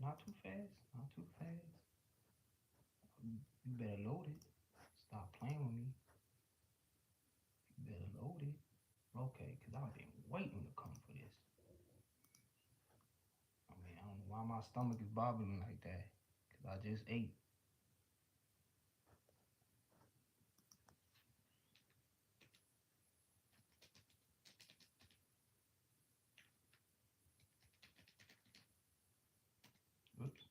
Not too fast. Not too fast. You better load it. Stop playing with me. You better load it. Okay, because I've been waiting to come for this. I mean, I don't know why my stomach is bobbling like that. Because I just ate. Oops.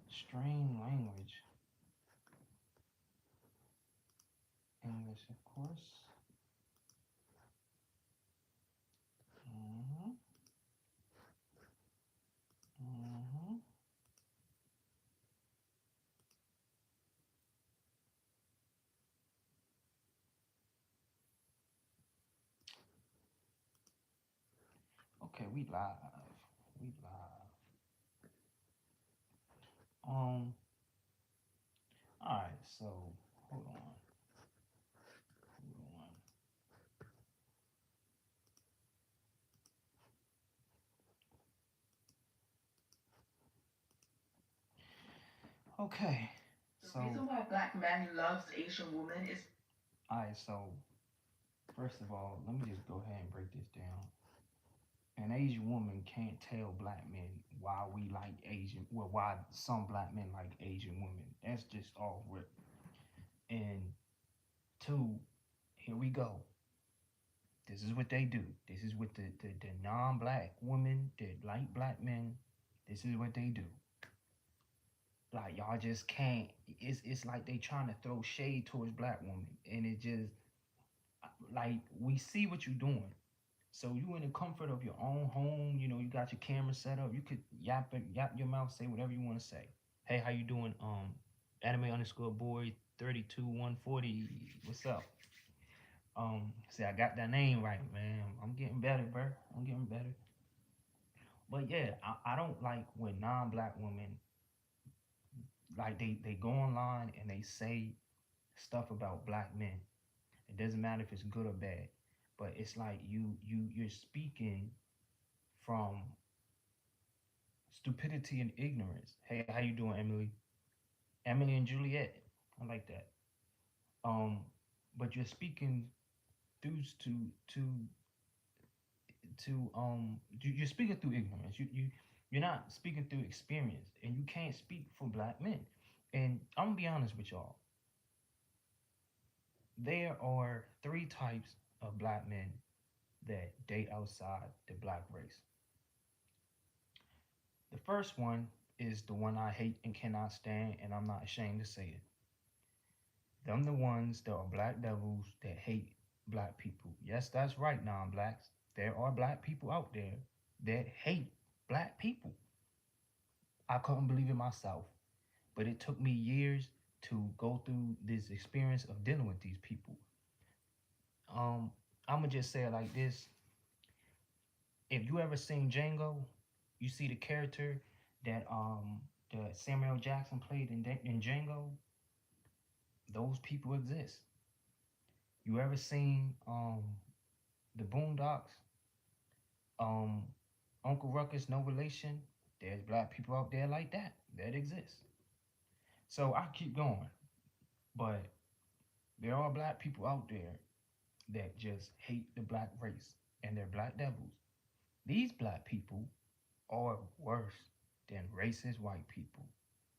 Strain language. English, of course. Mm-hmm. Mm-hmm. Okay, we live. We live. Um. All right. So hold on. Hold on. Okay. The reason why black man loves Asian women is All right. So first of all, let me just go ahead and break this down. An Asian woman can't tell black men why we like Asian. Well, why some black men like Asian women. That's just all rip. And two, here we go. This is what they do. This is what the non-black women that like black men. This is what they do. Like y'all just can't. It's like they trying to throw shade towards black women, and it just like we see what you're doing. So you in the comfort of your own home. You know you got your camera set up. You could yap your mouth, say whatever you want to say. Hey, how you doing? Anime underscore boy 32 140. What's up? See, I got that name right, man. I'm getting better, bro. I'm getting better. But yeah, I don't like when non-black women like they go online and they say stuff about black men. It doesn't matter if it's good or bad, but it's like you're speaking from stupidity and ignorance. Hey, how you doing, Emily? Emily and Juliet. I like that. Um, but you're speaking through to you're speaking through ignorance. You're not speaking through experience, and you can't speak for black men. And I'm gonna be honest with y'all. There are three types of black men that date outside the black race. The first one is the one I hate and cannot stand, and I'm not ashamed to say it. Them the ones that are black devils that hate black people. Yes, that's right, non-blacks. There are black people out there that hate black people. I couldn't believe it myself, but it took me years to go through this experience of dealing with these people. Um, I'm gonna just say it like this: if you ever seen Django, you see the character that Samuel Jackson played in Django. Those people exist. You ever seen the Boondocks? Um, Uncle Ruckus, no relation. There's black people out there like that that exist. So I keep going, but there are black people out there that just hate the black race and they're black devils. These black people are worse than racist white people.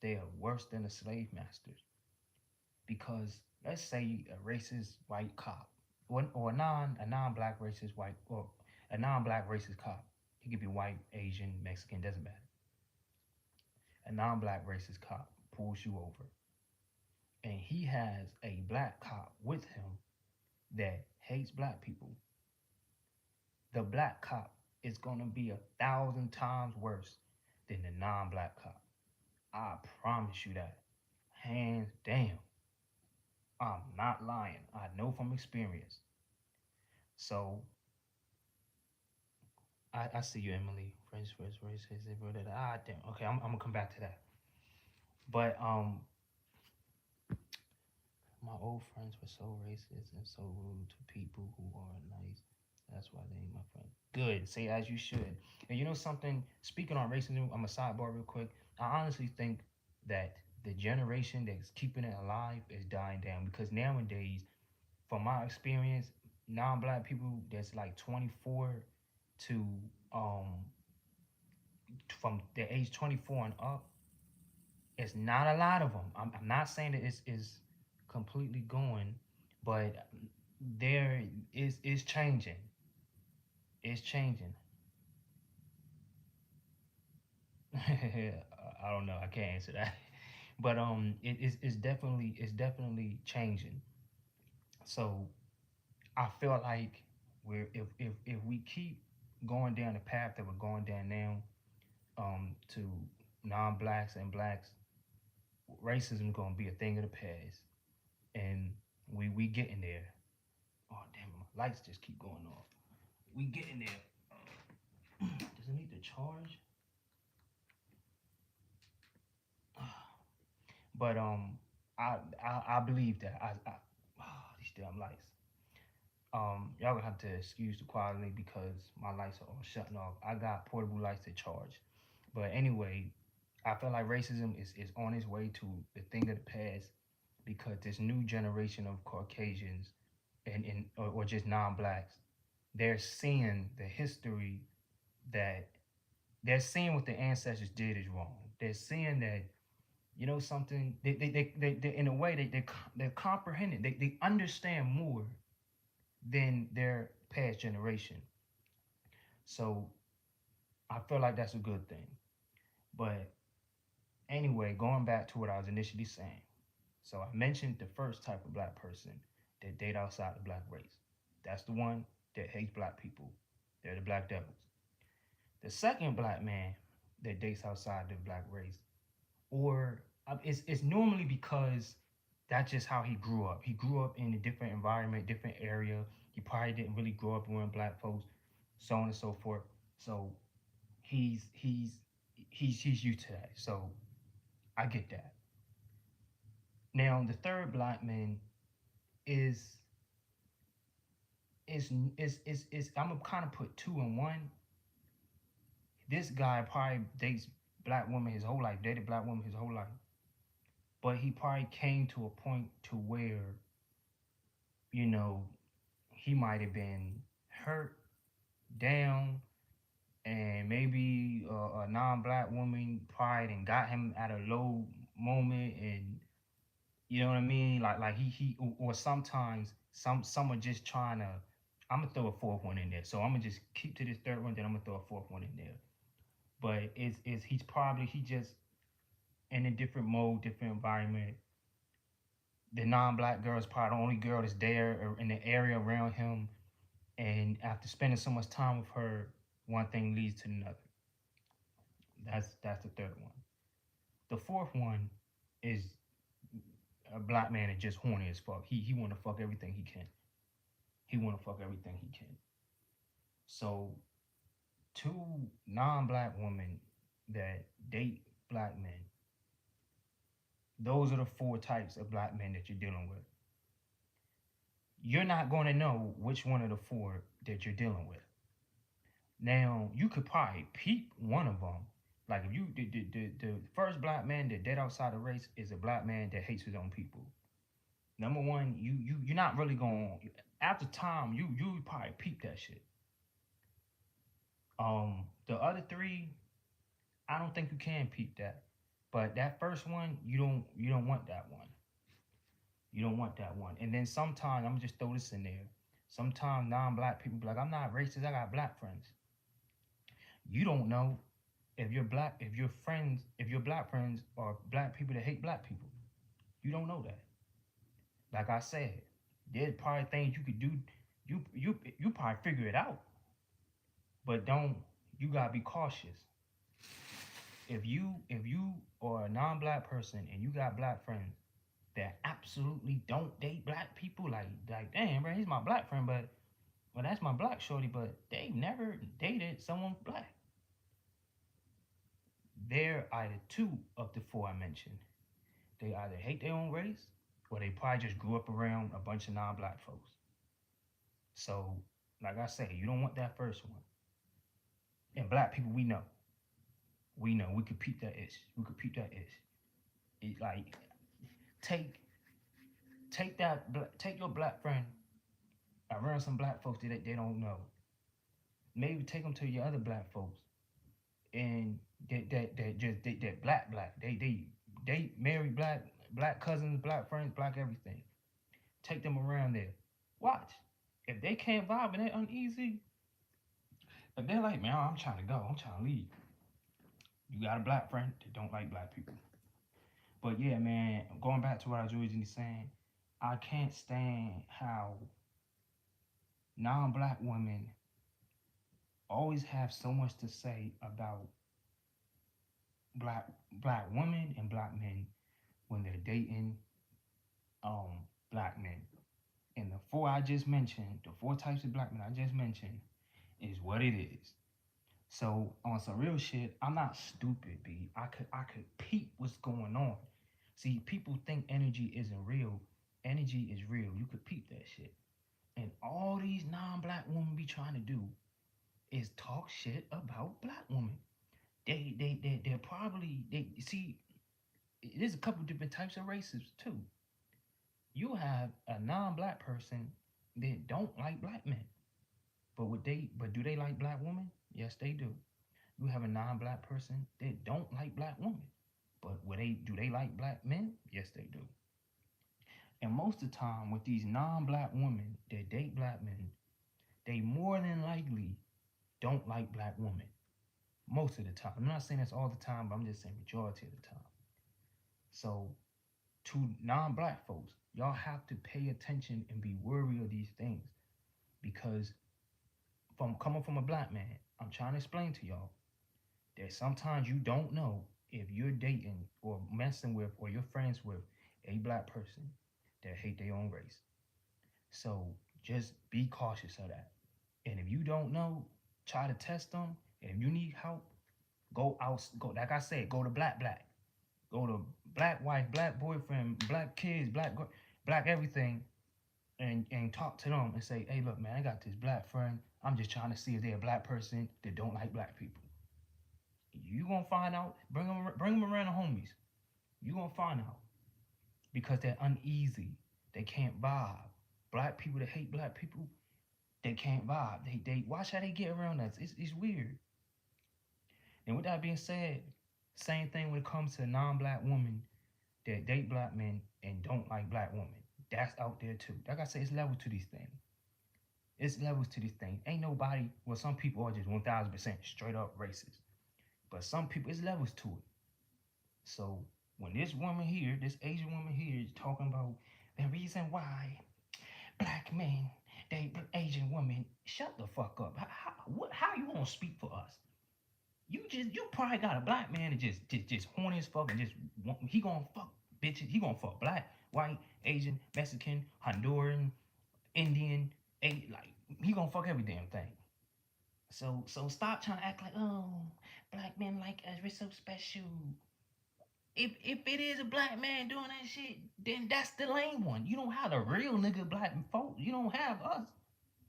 They are worse than the slave masters because let's say a racist white cop or a non-black racist white or a non-black racist cop. He could be white, Asian, Mexican, doesn't matter. A non-black racist cop pulls you over and he has a black cop with him that hates black people. The black cop is gonna be 1,000 times worse than the non-black cop. I promise you that. Hands down. I'm not lying. I know from experience. So I see you, Emily. Friends first, racism. Ah, damn. Okay, I'm gonna come back to that. But my old friends were so racist and so rude to people who are nice. That's why they ain't my friend. Good. Say as you should. And you know something? Speaking on racism, I'm a sidebar real quick. I honestly think that the generation that's keeping it alive is dying down because nowadays, from my experience, non-black people that's like 24 to um from the age 24 and up, it's not a lot of them. I'm not saying that it's completely going, but there is changing. It's changing. I don't know. I can't answer that, but it's definitely changing. So I feel like if we keep going down the path that we're going down now, to non-blacks and blacks, racism gonna be a thing of the past, and we getting there. Oh damn, my lights just keep going off. We getting there. Does it need to charge? But I believe that these damn lights. Y'all gonna have to excuse the quality because my lights are all shutting off. I got portable lights to charge. But anyway, I feel like racism is on its way to the thing of the past because this new generation of Caucasians or just non-blacks, they're seeing the history that they're seeing what the ancestors did is wrong. They're seeing that something they in a way they're comprehending. They understand more than their past generation. So I feel like that's a good thing. But anyway, going back to what I was initially saying. So I mentioned the first type of black person that date outside the black race. That's the one that hates black people. They're the black devils. The second black man that dates outside the black race, or it's normally because that's just how he grew up. He grew up in a different environment, different area. He probably didn't really grow up around black folks, so on and so forth. So he's he's he's used to that. So I get that. Now the third black man is is I'm gonna kind of put two in one. This guy probably dates black women his whole life, dated black women his whole life, but he probably came to a point to where you know he might have been hurt down, and maybe a non-black woman probably and got him at a low moment, and you know what I mean, like he or sometimes some are just trying to. I'm gonna throw a fourth one in there, so I'm gonna just keep to this third one, then I'm gonna throw a fourth one in there. But it's he's probably he just in a different mode, different environment. The non-black girl is probably the only girl that's there or in the area around him, and after spending so much time with her, one thing leads to another. That's the third one. The fourth one is a black man is just horny as fuck. He want to fuck everything he can. He want to fuck everything he can. So two non-black women that date black men, those are the four types of black men that you're dealing with. You're not going to know which one of the four that you're dealing with. Now, you could probably peep one of them. Like if you the first black man that dead outside the race is a black man that hates his own people. Number one, you're not really going after time. You probably peep that shit. The other three, I don't think you can peep that. But that first one, you don't want that one. You don't want that one. And then sometimes I'm gonna just throw this in there. Sometimes non-black people be like, I'm not racist. I got black friends. You don't know if you're black, if your friends, if your black friends are black people that hate black people. You don't know that. Like I said, there's probably things you could do. You probably figure it out, but don't. You gotta be cautious. If you are a non-black person and you got black friends that absolutely don't date black people, like damn, bro, he's my black friend, but well, that's my black shorty, but they never dated someone black. They're either two of the four I mentioned. They either hate their own race or they probably just grew up around a bunch of non-black folks. So, like I say, you don't want that first one. And black people, we know, we could peep that ish. We could peep that ish. Like take take your black friend around some black folks that they don't know. Maybe take them to your other black folks and that black. They marry black cousins, black friends, black everything. Take them around there. Watch. If they can't vibe and they're uneasy, if they're like, man, I'm trying to go, I'm trying to leave. You got a black friend that don't like black people. But yeah, man, going back to what I was originally saying, I can't stand how non-black women always have so much to say about black women and black men when they're dating black men. And the four I just mentioned, the four types of black men I just mentioned, is what it is. So on some real shit, I'm not stupid, B. I could peep what's going on. See, people think energy isn't real. Energy is real. You could peep that shit. And all these non-black women be trying to do is talk shit about black women. They're probably they see. There's a couple different types of races too. You have a non-black person that don't like black men, but do they like black women? Yes, they do. You have a non-black person that don't like black women, but do they like black men? Yes, they do. And most of the time, with these non-black women that date black men, they more than likely don't like black women. Most of the time. I'm not saying that's all the time, but I'm just saying majority of the time. So to non-black folks, y'all have to pay attention and be wary of these things because from coming from a black man, I'm trying to explain to y'all that sometimes you don't know if you're dating or messing with or you're friends with a black person that hate their own race. So just be cautious of that. And if you don't know, try to test them. And if you need help, go out. Go like I said, go to black. Go to black wife, black boyfriend, black kids, black everything, and talk to them and say, hey, look, man, I got this black friend. I'm just trying to see if they're a black person that don't like black people. You gonna find out. Bring them around the homies. You gonna find out because they're uneasy. They can't vibe. Black people that hate black people, they can't vibe. They watch how they get around us. It's weird. And with that being said, same thing when it comes to non-black women that date black men and don't like black women. That's out there too. Like I said, it's levels to these things. It's levels to these things. Ain't nobody. Well, some people are just 1,000% straight up racist, but some people it's levels to it. So when this woman here, this Asian woman here, is talking about the reason why black men date Asian women, shut the fuck up. How you gonna speak for us? You probably got a black man that just horny as fuck and just he gonna fuck bitches. He gonna fuck black, white, Asian, Mexican, Honduran, Indian, like he gonna fuck every damn thing. So stop trying to act like black men like us, we're so special. If it is a black man doing that shit, then that's the lame one. You don't have the real nigga black folks. You don't have us.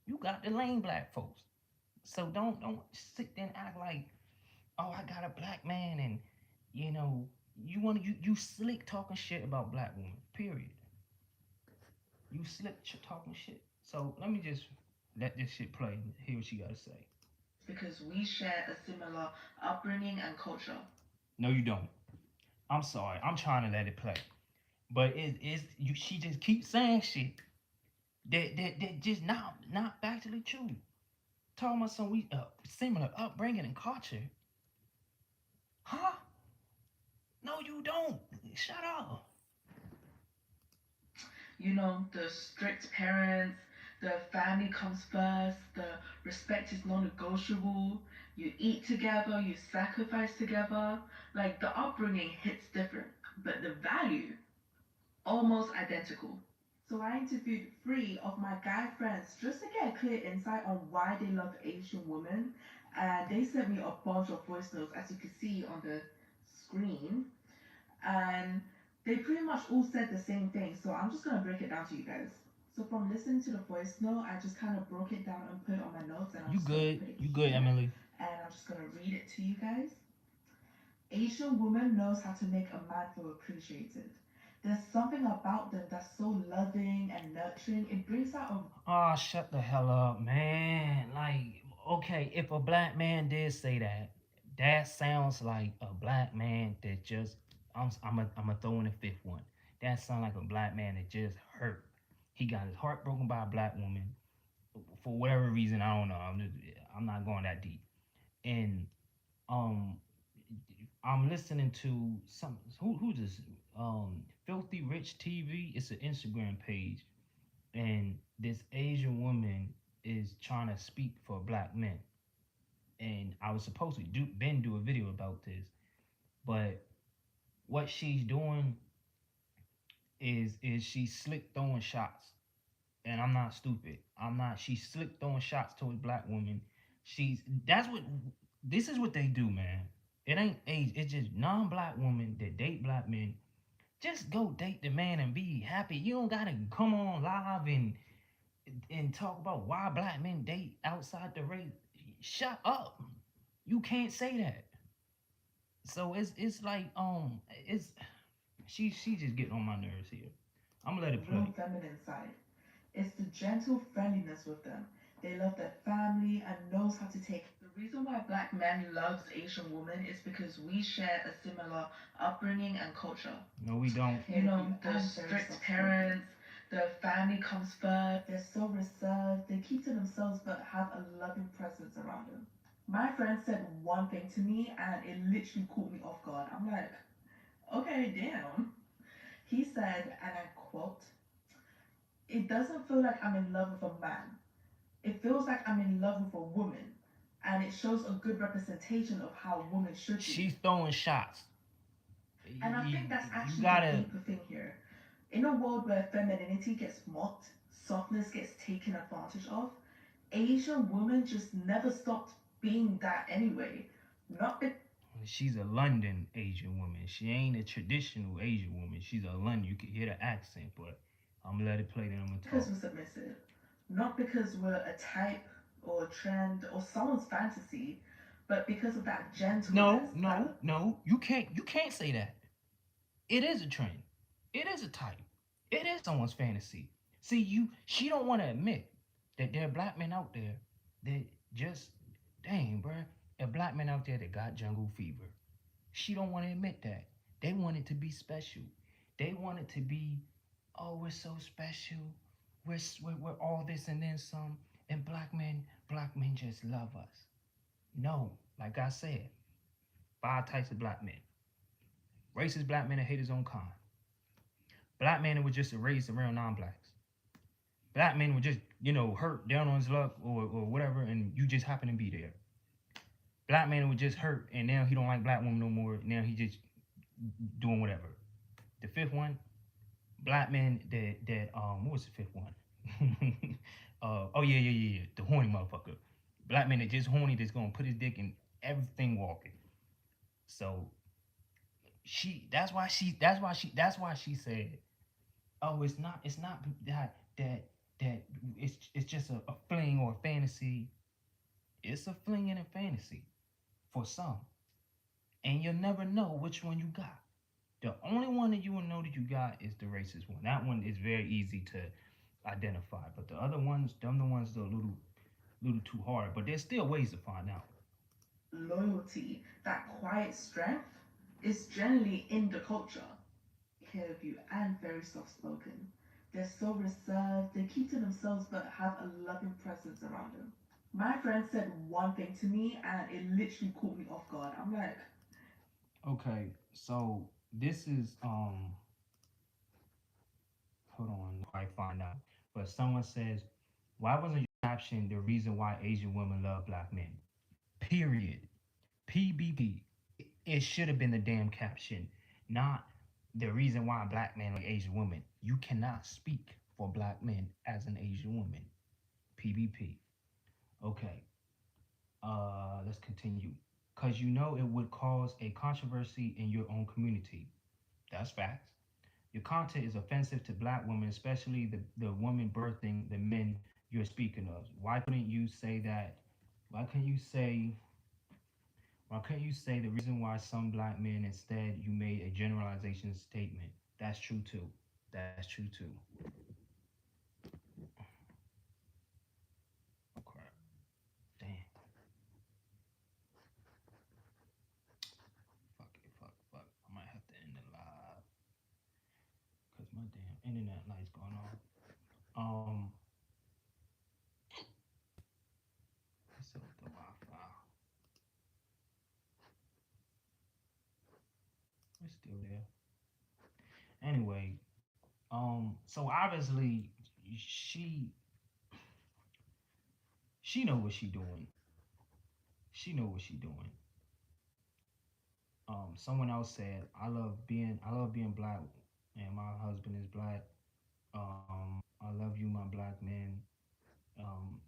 You got the lame black folks. So don't sit there and act like oh, I got a black man, and you know, you slick talking shit about black women. Period. You slick talking shit. So let me just let this shit play and hear what she got to say. because we share a similar upbringing and culture. No, you don't. I'm sorry. I'm trying to let it play, but it is you. She just keeps saying shit that just not factually true. Talking about some we similar upbringing and culture, huh? No, you don't. Shut up. You know, the strict parents, the family comes first, the respect is non negotiable, you eat together, you sacrifice together. Like the upbringing hits different, but the value almost identical. So I interviewed three of my guy friends just to get a clear insight on why they love Asian women. And they sent me a bunch of voice notes, as you can see on the screen. And they pretty much all said the same thing. So I'm just gonna break it down to you guys. So from listening to the voice note, I just kind of broke it down and put it on my notes, and I'm You just gonna good? put it You good, here, Emily? and I'm just gonna read it to you guys. Asian woman knows how to make a man feel appreciated. There's something about them that's so loving and nurturing. It brings out a Oh, shut the hell up, man. Like, okay, if a black man did say that, that sounds like a black man that just. I'm a throw in the fifth one. That sounds like a black man that just hurt. He got his heart broken by a black woman for whatever reason. I don't know. I'm not going that deep. And um, I'm listening to some who's this Filthy Rich TV. It's an Instagram page, and this Asian woman is trying to speak for black men. And I was supposed to do a video about this, but what she's doing is she's slick throwing shots. And I'm not stupid. I'm not. She's slick throwing shots towards black women. She's that's what this is what they do, man. It ain't age. It's just non-black women that date black men. Just go date the man and be happy. You don't gotta come on live and talk about why black men date outside the race. Shut up. You can't say that. So it's like it's she just getting on my nerves here. I'm gonna let it real play. feminine side. It's the gentle friendliness with them. They love their family and knows how to take. The reason why black men loves Asian women is because we share a similar upbringing and culture. No, we don't. You know, the strict parents, the family comes first. They're so reserved. They keep to themselves but have a loving presence around them. My friend said one thing to me and it literally caught me off guard. I'm like, okay, damn. He said, and I quote, it doesn't feel like I'm in love with a man. It feels like I'm in love with a woman. And it shows a good representation of how a woman should be. She's throwing shots. And I You, think that's you actually the gotta. deeper thing here. In a world where femininity gets mocked, softness gets taken advantage of, Asian women just never stopped being that anyway. Not She's a London Asian woman. She ain't a traditional Asian woman. She's a London. You can hear the accent, but I'm gonna let it play. Then I'm gonna because talk. we're submissive, not because we're a type or a trend or someone's fantasy, but because of that gentleness. No, no, no. You can't say that. It is a trend. It is a type. It is someone's fantasy. See, she don't want to admit that there are black men out there that just dang, bruh, a black man out there that got jungle fever. She don't want to admit that. They want it to be special. They want it to be, oh, we're so special. We're all this and then some. And black men just love us. No, like I said, five types of black men. Racist black men that hate his own kind. Black men that were just raised around non-blacks. Black men were just, hurt down on his luck or whatever, and you just happen to be there. Black man was just hurt, and now he don't like black women no more. Now he just doing whatever. The fifth one, black men that what was the fifth one? Oh yeah, the horny motherfucker. Black man that just horny that's gonna put his dick in everything walking. So that's why she said, oh, it's not that it's just a fling or a fantasy. It's a fling and a fantasy for some, and you'll never know which one you got. The only one that you will know that you got is the racist one. That one is very easy to identify, but the other ones, them the ones that are a little too hard. But there's still ways to find out. Loyalty, that quiet strength, is generally in the culture. Care of you and very soft spoken. They're so reserved, they keep to themselves but have a loving presence around them. My friend said one thing to me and it literally caught me off guard. I'm like, Okay, so this is hold on, I find out. But someone says, why wasn't your caption the reason why Asian women love black men? Period. PBP. It should have been the damn caption, not the reason why black men like Asian women. You cannot speak for black men as an Asian woman. PBP. Okay. Let's continue. Because you know it would cause a controversy in your own community. That's facts. Your content is offensive to black women, especially the woman birthing the men you're speaking of. Why couldn't you say that? Why can't you say why couldn't you say the reason why some black men instead you made a generalization statement? That's true too. That's true too. Oh crap. Damn. Fuck it. Fuck. I might have to end the live. Cause my damn internet light's going on. Um what's up with the Wi-Fi? It's still there. Anyway, so obviously she she know what she doing. She know what she doing. Someone else said, I love being black, and my husband is black. I love you, my black man. Um,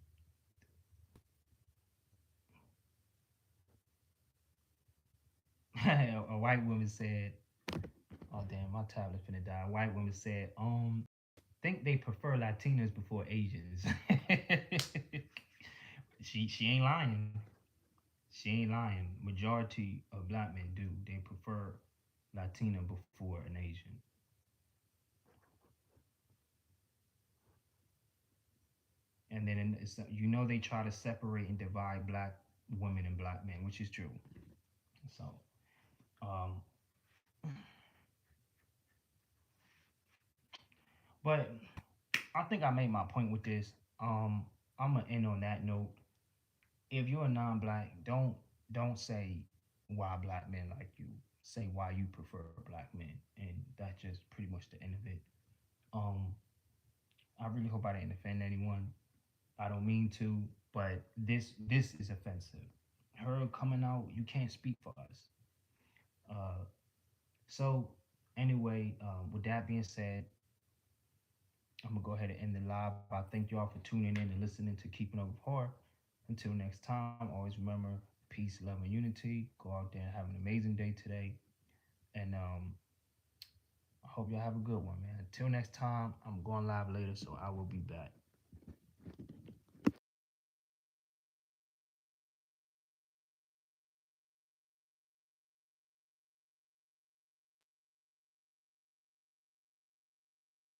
a white woman said, oh damn, my tablet's finna die. A white woman said, think they prefer Latinas before Asians. She ain't lying. She ain't lying. Majority of black men do. They prefer Latina before an Asian. And then you know they try to separate and divide black women and black men, which is true. So, um, but I think I made my point with this. I'm gonna end on that note. If you're a non-black, don't say why black men like you. Say why you prefer black men, and that's just pretty much the end of it. Um, I really hope I didn't offend anyone. I don't mean to, but this is offensive. Her coming out, you can't speak for us. Uh, so anyway, with that being said, I'm gonna go ahead and end the live. I thank y'all for tuning in and listening to Keeping Up with Horror. Until next time, always remember peace, love, and unity. Go out there and have an amazing day today, and I hope y'all have a good one, man. Until next time, I'm going live later, so I will be back.